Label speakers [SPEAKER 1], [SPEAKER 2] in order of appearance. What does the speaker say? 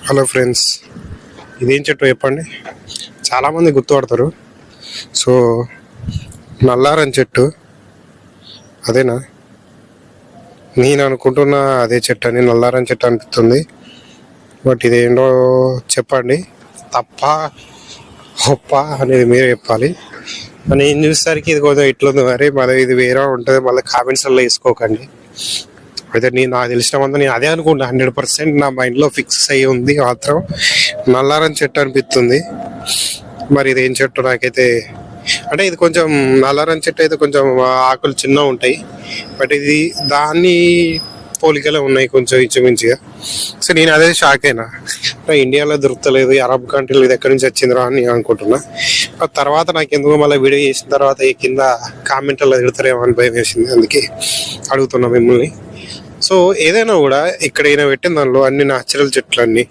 [SPEAKER 1] Hello friends, ఇదేం చెట్టు చెప్పండి? చాలామంది గుర్తుపడతారు. సో నల్లారం చెట్టు అదేనా? నేను అనుకుంటున్నా అదే చెట్టు అని, నల్లారం చెట్టు అనిపిస్తుంది. బట్ ఇదేంటో చెప్పండి, తప్ప ఒప్ప అనేది మీరే చెప్పాలి. నేను చూసేసరికి ఇది కొంచెం ఇట్లుంది, మరి మళ్ళీ ఇది వేరే ఉంటుంది, మళ్ళీ కామెంట్స్లో వేసుకోకండి. అయితే నాకు తెలిసినంత నేను అదే అనుకుంటా, 100% నా మైండ్లో ఫిక్స్ అయ్యి ఉంది మాత్రం నల్లారం చెట్టు అనిపిస్తుంది. మరి ఇది ఏం చెట్టు నాకైతే, అంటే ఇది కొంచెం నల్లారం చెట్టు అయితే కొంచెం ఆకులు చిన్నగా ఉంటాయి, బట్ ఇది దాన్ని పోలికలే ఉన్నాయి కొంచెం ఇంచుమించుగా. సో నేను అదే షాక్ అయినా, ఇండియాలో దొరుకుతలేదు, అరబ్ కంట్రీలో ఇది ఎక్కడి నుంచి వచ్చిందిరా అని నేను అనుకుంటున్నా. తర్వాత నాకు ఎందుకో మళ్ళీ వీడియో చేసిన తర్వాత ఈ కింద కామెంట్లలో తిడతారేమో అని భయం వేసింది, అందుకే అడుగుతున్నా మిమ్మల్ని. సో ఏదైనా కూడా ఇక్కడ ఈయన పెట్టిన దానిలో అన్ని న్యాచురల్ చెట్లు అన్ని